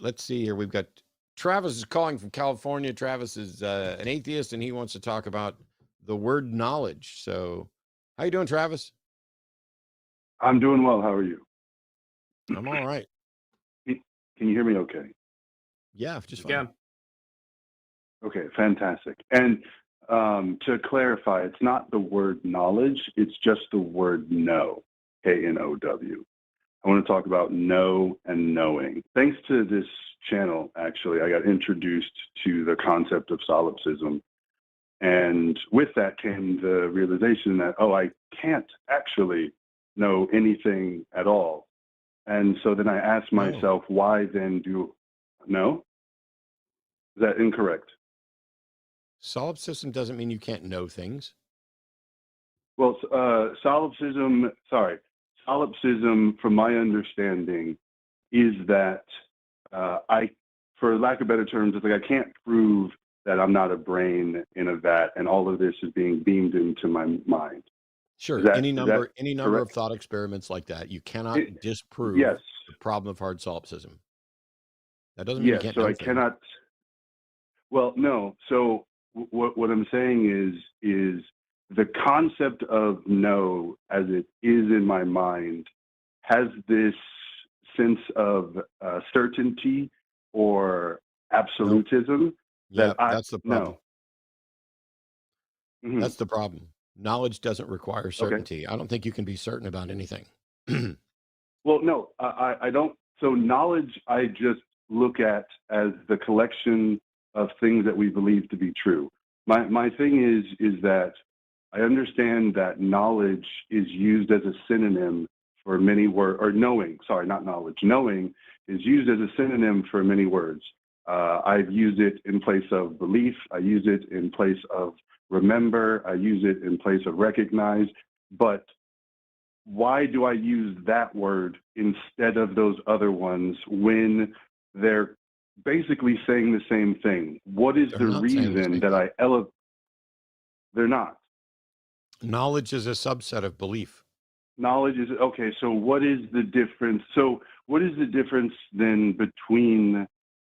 let's see here. We've got Travis is calling from California. Travis is an atheist, and he wants to talk about the word knowledge. So, how you doing, Travis? I'm doing well. How are you? I'm all right. Can you hear me okay? Yeah, just fine. Yeah. Okay, fantastic. And to clarify, it's not the word knowledge, it's just the word know, K-N-O-W. I want to talk about know and knowing. Thanks to this channel, actually, I got introduced to the concept of solipsism. And with that came the realization that, oh, I can't actually know anything at all. And so then I asked No, myself, why then do no? Is that incorrect? solipsism doesn't mean you can't know things. Well, solipsism, from my understanding, is that for lack of better terms, it's like I can't prove that I'm not a brain in a vat, and all of this is being beamed into my mind. Sure, Is that any number of correct? thought experiments like that, you cannot It, disprove yes, the problem of hard solipsism. That doesn't mean you yes. can't So know I things. cannot. Well, no. So what I'm saying is the concept of no, as it is in my mind, has this sense of certainty or Nope. absolutism that Yeah, I that's the problem. no. Hmm. That's the problem. Knowledge doesn't require Okay. certainty. I don't think you can be certain about anything. Well, no, I don't. So knowledge, I just look at as the collection of things that we believe to be true. My thing is that I understand that knowledge is used as a synonym for many words, or knowing. Sorry, not knowledge. Knowing is used as a synonym for many words. I've used it in place of belief. I use it in place of remember. I use it in place of recognize. But why do I use that word instead of those other ones when they're basically saying the same thing? What is They're the not saying the reason same that thing. I elevate? They're not. Knowledge is a subset of belief. Knowledge is okay. So what is the difference? So what is the difference then between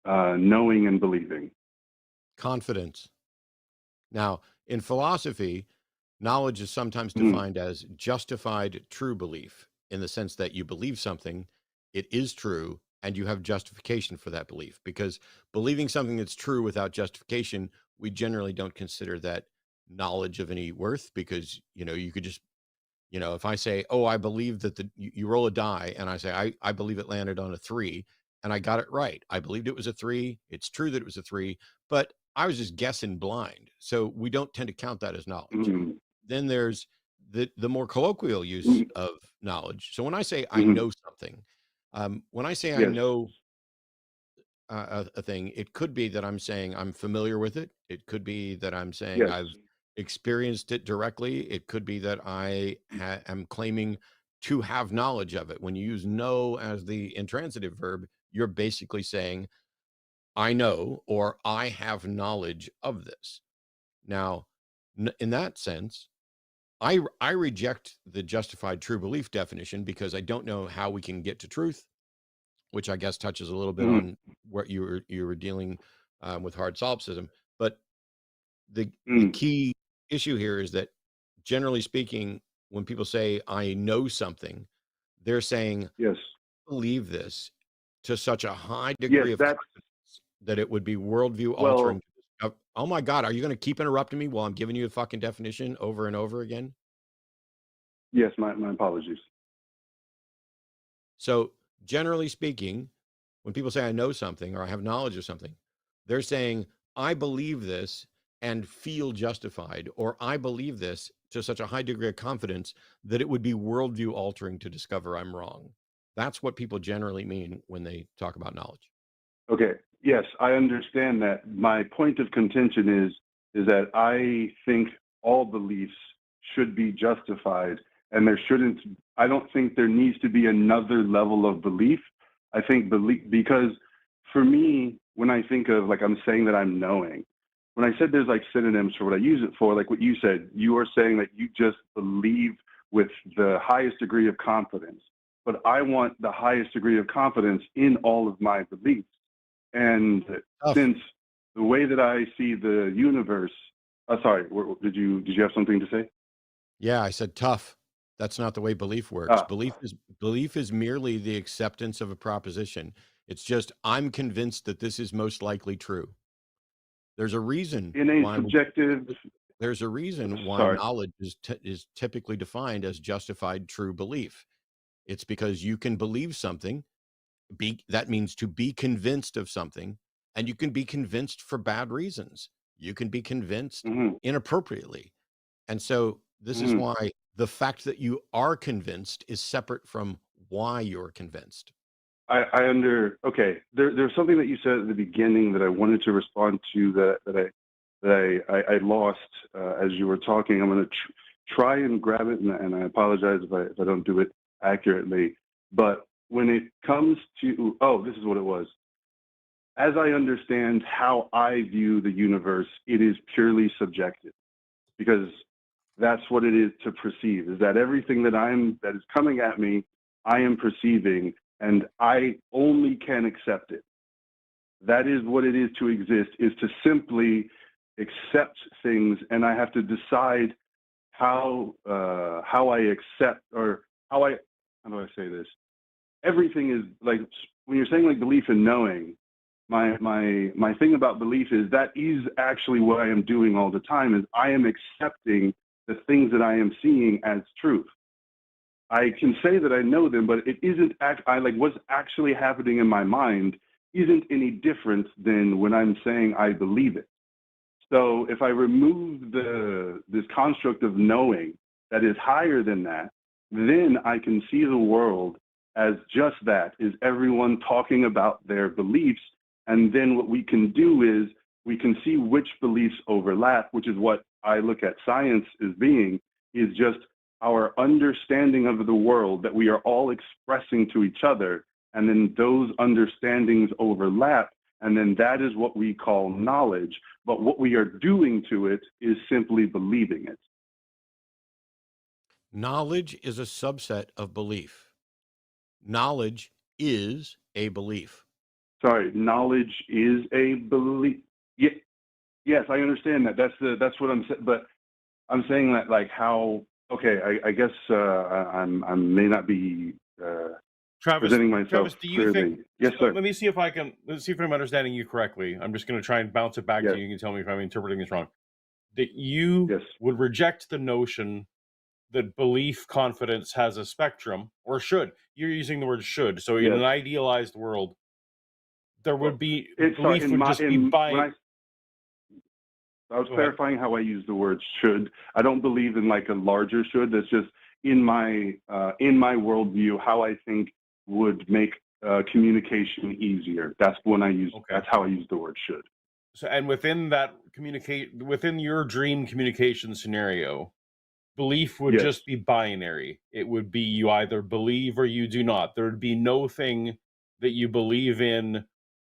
knowing and believing? Confidence. Now, in philosophy, knowledge is sometimes Mm, defined as justified true belief in the sense that you believe something, it is true, and you have justification for that belief. Because believing something that's true without justification, we generally don't consider that knowledge of any worth because, you could just, if I say, oh, I believe that you roll a die and I say, I believe it landed on a three and I got it right. I believed it was a three. It's true that it was a three, but I was just guessing blind. So we don't tend to count that as knowledge. mm, Then there's the more colloquial use mm, of knowledge. So when I say I mm. know something, when I say I Yes. know a thing, it could be that I'm saying I'm familiar with it. It could be that I'm saying Yes. I've experienced it directly. It could be that am claiming to have knowledge of it. When you use know as the intransitive verb, you're basically saying I know or I have knowledge of this. Now, in that sense, I reject the justified true belief definition because I don't know how we can get to truth, which I guess touches a little bit Mm, on what you were dealing with hard solipsism. But the mm. key issue here is that generally speaking, when people say I know something, they're saying Yes. believe this to such a high Yes. degree of That's confidence that it would be worldview altering. well. Oh my God, are you going to keep interrupting me while I'm giving you a fucking definition over and over again? Yes. My apologies. So, generally speaking, when people say I know something or I have knowledge of something, they're saying I believe this and feel justified, or I believe this to such a high degree of confidence that it would be worldview altering to discover I'm wrong. That's what people generally mean when they talk about knowledge. Okay. Yes, I understand that. My point of contention is that I think all beliefs should be justified, and there shouldn't. I don't think there needs to be another level of belief. I think belief because for me, when I think of like I'm saying that I'm knowing, when I said there's like synonyms for what I use it for, like what you said, you are saying that you just believe with the highest degree of confidence. But I want the highest degree of confidence in all of my beliefs. And Tough. since the way that I see the universe, sorry, did you have something to say? Yeah, I said tough. That's not the way belief works. Ah, Belief is merely the acceptance of a proposition. It's just I'm convinced that this is most likely true. There's a reason in a why subjective, there's a reason why sorry. knowledge is typically defined as justified true belief. It's because you can believe something, that means to be convinced of something, and you can be convinced for bad reasons. You can be convinced Hmm. inappropriately. And so this is Hmm. why the fact that you are convinced is separate from why you're convinced. Okay. There's something that you said at the beginning that I wanted to respond to that I lost as you were talking. I'm going to try and grab it, and I apologize if I don't do it accurately. But when it comes to, oh, this is what it was. As I understand how I view the universe, it is purely subjective because that's what it is to perceive, is that everything that is coming at me, I am perceiving, and I only can accept it. That is what it is to exist, is to simply accept things, and I have to decide how I accept, or how do I say this? Everything is like, when you're saying like belief and knowing, my thing about belief is that is actually what I am doing all the time, is I am accepting the things that I am seeing as truth. I can say that I know them, but it isn't I like what's actually happening in my mind isn't any different than when I'm saying I believe it. So if I remove this construct of knowing that is higher than that, then I can see the world as just that, is everyone talking about their beliefs. And then what we can do is we can see which beliefs overlap, which is what I look at science as being, is just our understanding of the world that we are all expressing to each other. And then those understandings overlap. And then that is what we call knowledge. But what we are doing to it is simply believing it. Knowledge is a subset of belief. Knowledge is a belief. Sorry, knowledge is a belief. Yeah, yes, I understand that. That's what I'm saying. But I'm saying that like how. Okay, I guess I may not be Travis, presenting myself Travis, do you think? clearly. Yes, sir. Let me see if I can. Let's see if I'm understanding you correctly. I'm just going to try and bounce it back Yes. to you. You can tell me if I'm interpreting this wrong. That you Yes. would reject the notion that belief confidence has a spectrum, or should. You're using the word should. So in Yes. an idealized world, there Well, would be sorry. belief would just be by. I was Go ahead. clarifying how I use the word should. I don't believe in like a larger should. That's just in my worldview, how I think would make communication easier. That's when I use. Okay. That's how I use the word should. So, and within that within your dream communication scenario, belief would Yes. just be binary. It would be you either believe or you do not. There would be no thing that you believe in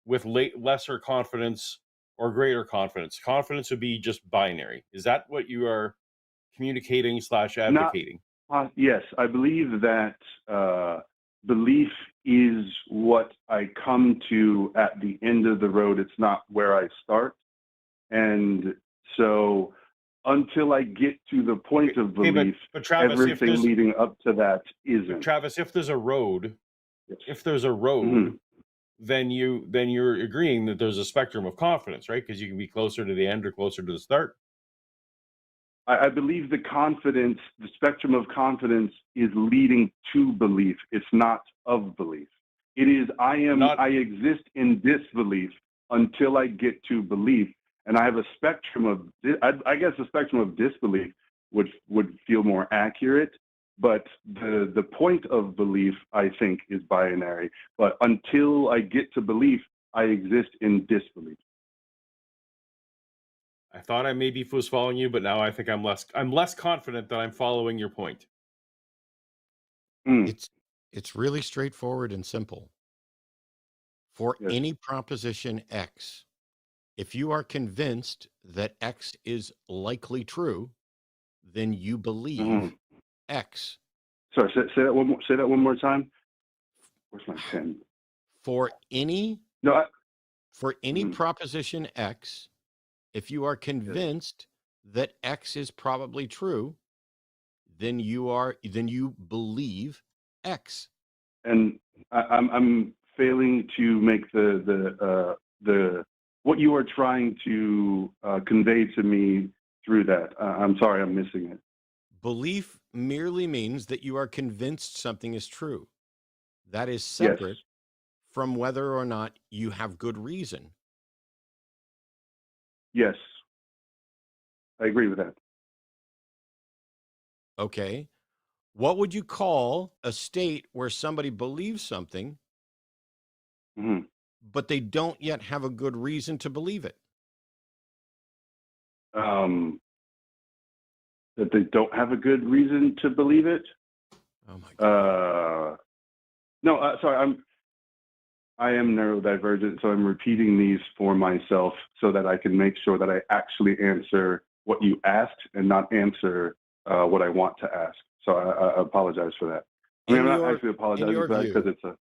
with lesser confidence or greater confidence. Confidence would be just binary. Is that what you are communicating / Not. advocating? Yes, I believe that belief is what I come to at the end of the road. It's not where I start. And so until I get to the point of belief, but Travis, everything leading up to that isn't. Travis, if there's a road, Yes. Mm-hmm. then you're agreeing that there's a spectrum of confidence, right? Because you can be closer to the end or closer to the start. I believe the spectrum of confidence is leading to belief. It's not of belief. It is, I exist in disbelief until I get to belief. And I have a spectrum of, I guess a spectrum of disbelief would feel more accurate. But the point of belief, I think, is binary. But until I get to belief, I exist in disbelief. I thought I maybe was following you, but now I think I'm less confident that I'm following your point. It's really straightforward and simple. For any proposition X, if you are convinced that X is likely true, then you believe X. Sorry, say that one more. Say that one more time. Where's my pen? For any For any Mhm. proposition X, if you are Yes. convinced that X is probably true, then you believe X. And I'm failing to make the what you are trying to convey to me through that. I'm sorry, I'm missing it. Belief merely means that you are convinced something is true. That is Yes. separate from whether or not you have good reason. Yes. I agree with that. Okay. What would you call a state where somebody believes something, Hmm. but they don't yet have a good reason to believe it? Um, that they don't have a good reason to believe it. Oh my God. No, sorry, I am neurodivergent, so I'm repeating these for myself so that I can make sure that I actually answer what you asked and not answer what I want to ask. So I apologize for that. I mean, In I'm not your actually in apologizing your for that because view, it's a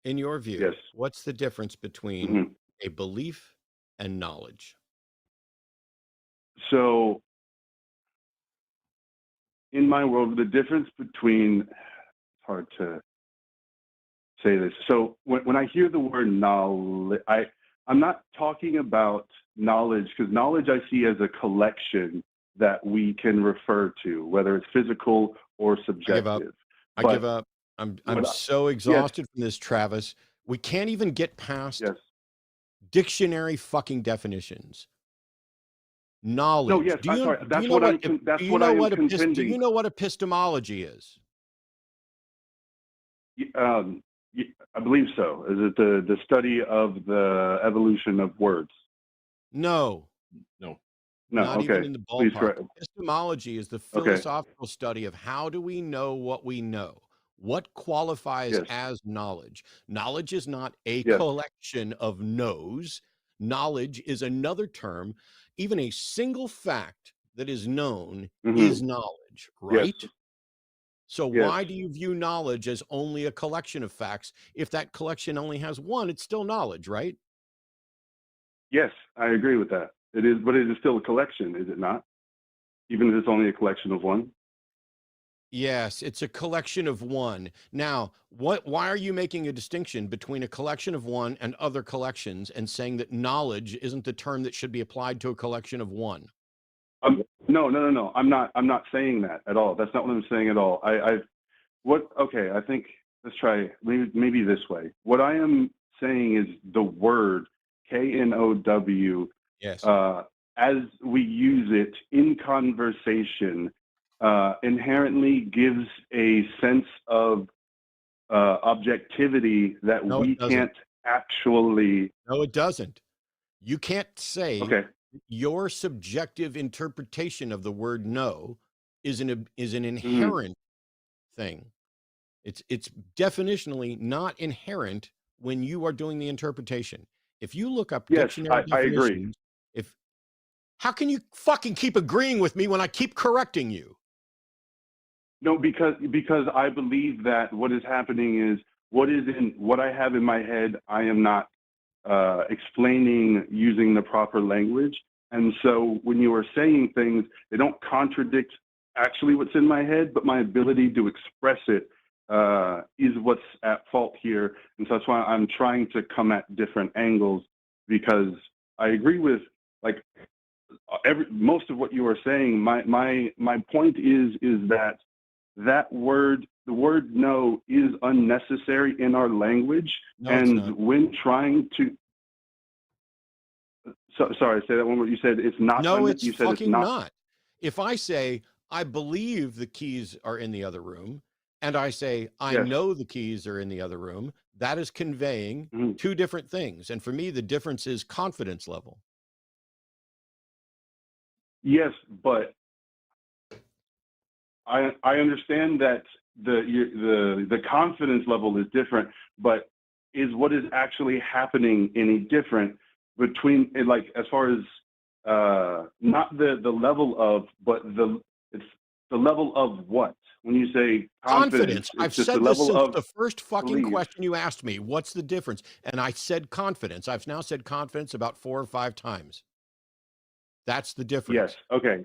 in your view, yes. what's the difference between Hmm. a belief and knowledge? So in my world, the difference between it's hard to say this. So when I hear the word knowledge, I'm not talking about knowledge because knowledge I see as a collection that we can refer to, whether it's physical or I give up. subjective. I give But up. I'm what I, so yes, exhausted from this, Travis. We can't even get past yes, dictionary fucking definitions. no, Knowledge. yes, I'm sorry. That's what Do that's you what I know am what do you contending. know what epistemology is? Um, I believe so. Is it the study of the evolution of words? No, No. No. not even Okay. in the Please ballpark. correct. Epistemology is the Okay. philosophical study of how do we know what we know? What qualifies Yes. as knowledge? Knowledge is not a Yes. collection of knows. Knowledge is another term. Even a single fact that is known Hmm. is knowledge, Yes. right? So Yes. why do you view knowledge as only a collection of facts? If that collection only has one, it's still knowledge, right? Yes, I agree with that. It is, but it is still a collection, is it not? Even if it's only a collection of one. Yes, it's a collection of one. Now, why are you making a distinction between a collection of one and other collections and saying that knowledge isn't the term that should be applied to a collection of one? No, no, no, no. I'm not. I'm not saying that at all. That's not what I'm saying at all. What? Okay, I think let's try maybe this way. What I am saying is the word KNOW, Yes. uh, as we use it in conversation, inherently gives a sense of objectivity that No, it we doesn't. can't actually. No, it doesn't. You can't say Okay. your subjective interpretation of the word no is an Mhm. inherent thing. It's definitionally not inherent when you are doing the interpretation. If you look up Yes, dictionary I agree. definitions, if how can you fucking keep agreeing with me when I keep correcting you? No, because I believe that what is happening is what I have in my head. I am not explaining using the proper language, and so when you are saying things, they don't contradict actually what's in my head, but my ability to express it is what's at fault here, and so that's why I'm trying to come at different angles because I agree with like most of what you are saying. My point is that the word no is unnecessary in our language, No, it's and not. when trying to sorry, say that one more. You said it's not No, it's you said it's fucking not. not. If I say I believe the keys are in the other room and I say I Yes. know the keys are in the other room, that is conveying Mhm. two different things. And for me, the difference is confidence level. Yes, but I understand that the confidence level is different, but is what is actually happening any different between like as far as not the level of, but it's the level of what? When you say confidence, I've it's just the said this level since of the first fucking belief. question you asked me. What's the difference? And I said confidence. I've now said confidence about 4 or 5 times. That's the Yes. difference. Okay.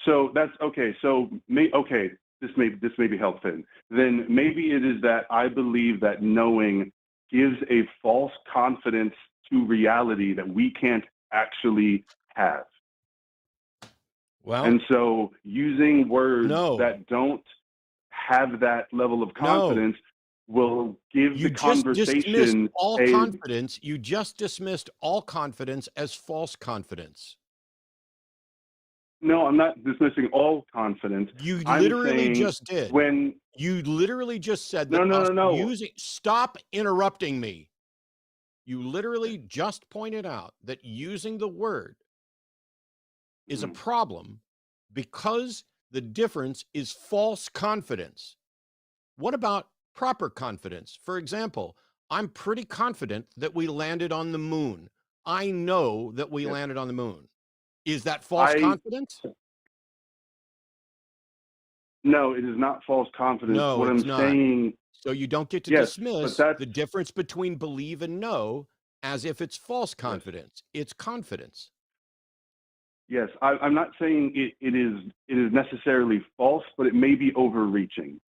So that's okay. So this may be helpful. Then maybe it is that I believe that knowing gives a false confidence to reality that we can't actually have. Well, And so using words no. that don't have that level of No. confidence will give You the just dismissed conversation all a confidence. You just dismissed all confidence as false confidence. no, I'm not dismissing all confidence. You I'm literally saying just did. when You literally just said no, that no, us no, no. using stop interrupting me. You literally just pointed out that using the word is a problem because the difference is false confidence. What about proper confidence? For example, I'm pretty confident that we landed on the moon. I know that we Yes. landed on the moon. Is that false confidence? No, it is not false confidence. No, What it's I'm not. saying, So you don't get to yes, but dismiss that's the difference between believe and know as if it's false yes, confidence. It's confidence. yes. I'm not saying it is necessarily false, but it may be overreaching.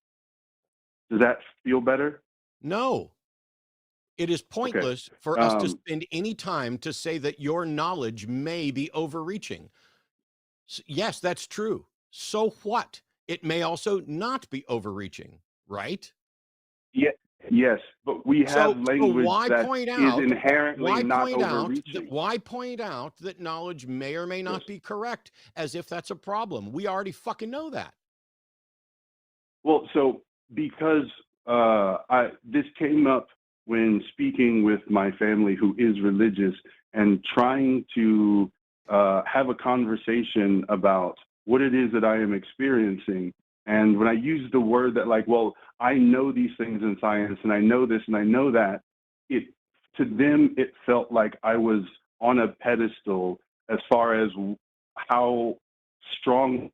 Does that feel better? No, it is Okay. pointless for us to spend any time to say that your knowledge may be overreaching. Yes, that's true. So what? It may also not be overreaching, right? Yeah, yes, but we have So language why that point is out inherently not overreaching. why point out that knowledge may or may Yes. not be correct as if that's a problem? We already fucking know that. Well, so because this came up when speaking with my family who is religious and trying to have a conversation about what it is that I am experiencing. And when I use the word that, like, well, I know these things in science and I know this and I know that, it to them it felt like I was on a pedestal as far as how strong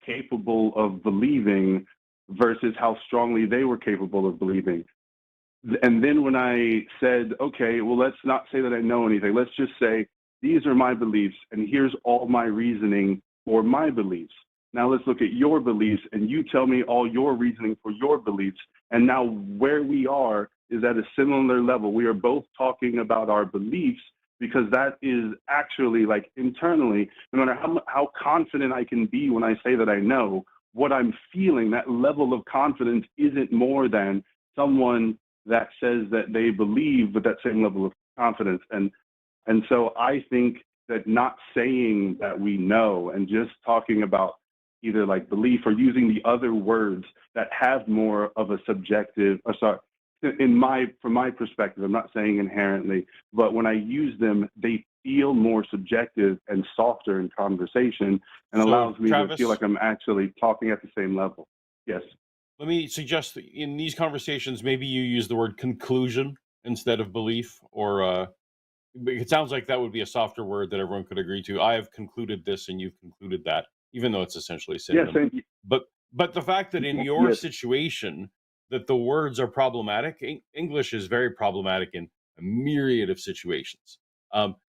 capable of believing versus how strongly they were capable of believing. And then when I said, okay, well, let's not say that I know anything. Let's just say, these are my beliefs, and here's all my reasoning for my beliefs. Now let's look at your beliefs, and you tell me all your reasoning for your beliefs. And now where we are is at a similar level. We are both talking about our beliefs because that is actually, like, internally, no matter how confident I can be when I say that I know, what I'm feeling, that level of confidence isn't more than someone that says that they believe with that same level of confidence. And so I think that not saying that we know and just talking about either like belief or using the other words that have more of a subjective, from my perspective, I'm not saying inherently, but when I use them, they feel more subjective and softer in conversation and allows me to feel like I'm actually talking at the same level. Yes. Let me suggest that in these conversations, maybe you use the word conclusion instead of belief, or it sounds like that would be a softer word that everyone could agree to. I have concluded this and you've concluded that, even though it's essentially synonym. Yes, thank you. But the fact that in your Yes. situation that the words are problematic, English is very problematic in a myriad of situations,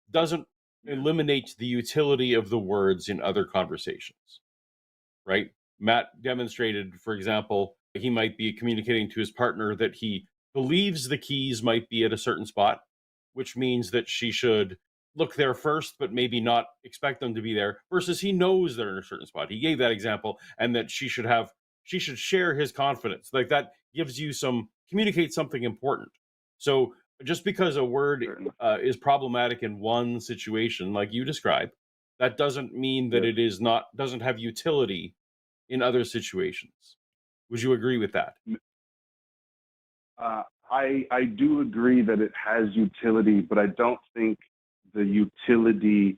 doesn't eliminate the utility of the words in other conversations, right? Matt demonstrated, for example, he might be communicating to his partner that he believes the keys might be at a certain spot, which means that she should look there first, but maybe not expect them to be there, versus he knows they're in a certain spot. He gave that example, and that she should share his confidence. Like, that gives you communicate something important. So just because a word is problematic in one situation, like you described, that doesn't mean that Yes. it doesn't have utility in other situations. Would you agree with that? I do agree that it has utility, but I don't think the utility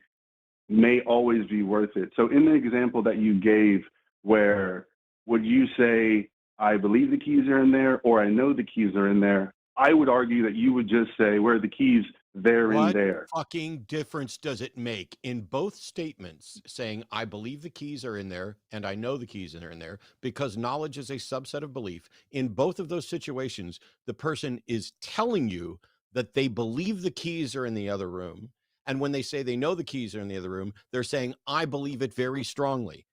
may always be worth it. So in the example that you gave, where would you say, I believe the keys are in there, or I know the keys are in there, I would argue that you would just say, where are the keys? there and What there. fucking difference does it make in both statements saying, I believe the keys are in there and I know the keys are in there because knowledge is a subset of belief? In both of those situations, the person is telling you that they believe the keys are in the other room. And when they say they know the keys are in the other room, they're saying, I believe it very strongly.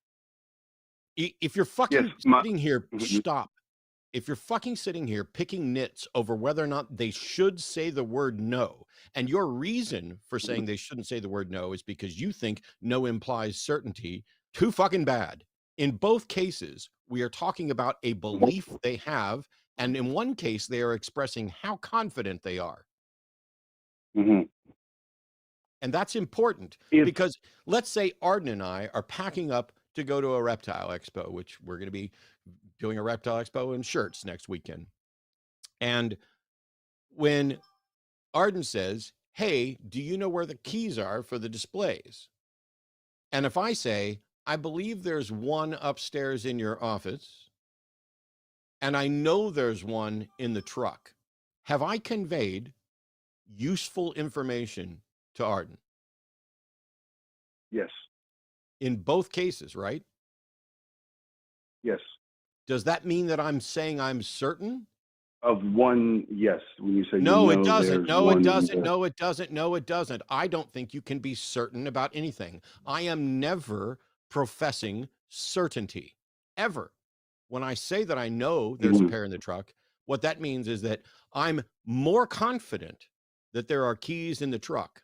If you're Yes, fucking sitting here, mhm, stop. If you're fucking sitting here picking nits over whether or not they should say the word no, and your reason for saying mhm, they shouldn't say the word no is because you think no implies certainty, too fucking bad. In both cases, we are talking about a belief they have, and in one case, they are expressing how confident they are. mhm. And that's important If because let's say Arden and I are packing up to go to a reptile expo, which we're going to be doing a reptile expo in shirts next weekend. And when Arden says, hey, do you know where the keys are for the displays? And if I say, I believe there's one upstairs in your office, and I know there's one in the truck, have I conveyed useful information to Arden? yes, In both cases, right? yes, Does that mean that I'm saying I'm certain? of one, yes. When you say you No, it know, doesn't. there's No, it one in doesn't. the. No, it doesn't. No, it doesn't. I don't think you can be certain about anything. I am never professing certainty, ever. When I say that I know there's a Mhm, pair in the truck, what that means is that I'm more confident that there are keys in the truck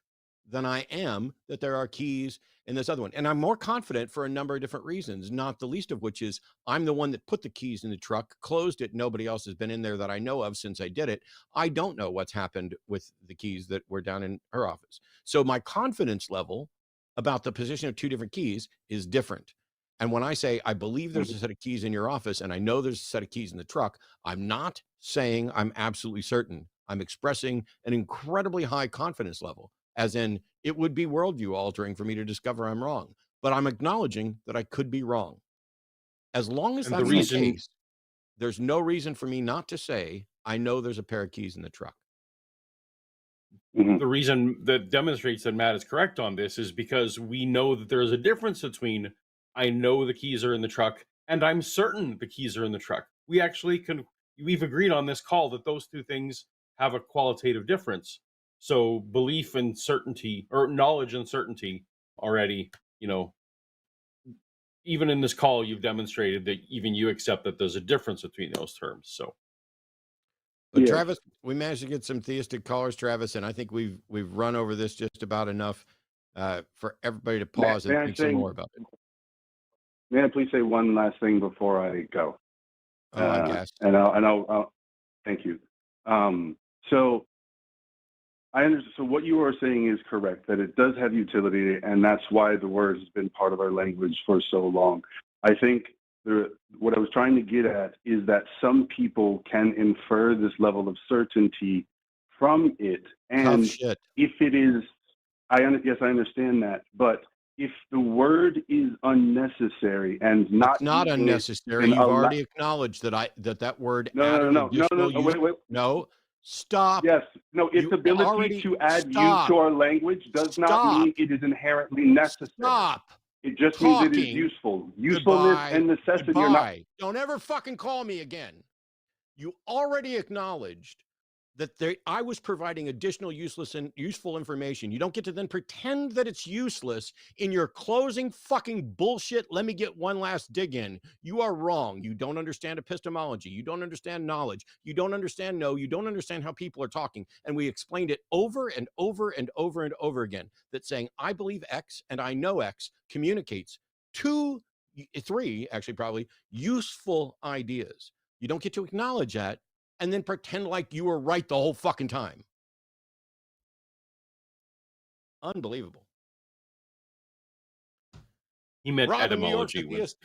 than I am that there are keys in this other one. And I'm more confident for a number of different reasons, not the least of which is I'm the one that put the keys in the truck, closed it. Nobody else has been in there that I know of since I did it. I don't know what's happened with the keys that were down in her office. So my confidence level about the position of two different keys is different. And when I say I believe there's mhm. a set of keys in your office and I know there's a set of keys in the truck, I'm not saying I'm absolutely certain. I'm expressing an incredibly high confidence level, as in it would be worldview altering for me to discover I'm wrong. But I'm acknowledging that I could be wrong. As long as And the that's the Mhm, reason case, there's no reason for me not to say I know there's a pair of keys in the truck. mhm. the reason that demonstrates that Matt is correct on this is because we know that there is a difference between I know the keys are in the truck and I'm certain the keys are in the truck. We actually can we've agreed on this call that those two things have a qualitative difference. So belief and certainty or knowledge and certainty already, you know, even in this call you've demonstrated that even you accept that there's a difference between those terms. So But Yes, Travis, we managed to get some theistic callers, Travis, and I think we've run over this just about enough for everybody to may, pause may and I think some say? more about it. May I please say one last thing before I go? Oh, I guess. And I'll thank you. So I understand. So what you are saying is correct, that it does have utility, and that's why the word has been part of our language for so long. I think what I was trying to get at is that some people can infer this level of certainty from it, Tough and shit. if it is, yes, I understand that, but if the word is unnecessary and It's not not unnecessary. even You've allow, already acknowleded that word no, no, added no, no, no, additional no, use. wait, wait. No, stop. Yes. No, its You ability already to add use stop. to our language does not Stop. mean it is inherently necessary. Stop It just means it is talking. useful. Usefulness Goodbye. and necessity are not. Goodbye. Don't ever fucking call me again. You already acknowledged that I was providing additional useless and useful information. You don't get to then pretend that it's useless in your closing fucking bullshit. Let me get one last dig in. You are wrong. You don't understand epistemology. You don't understand knowledge. You don't understand no. You don't understand how people are talking. And we explained it over and over and over and over again that saying, I believe X and I know X communicates two, three, actually, probably useful ideas. You don't get to acknowledge that and then pretend like you were right the whole fucking time. Unbelievable. he meant Rob in New York, the etymology when theist.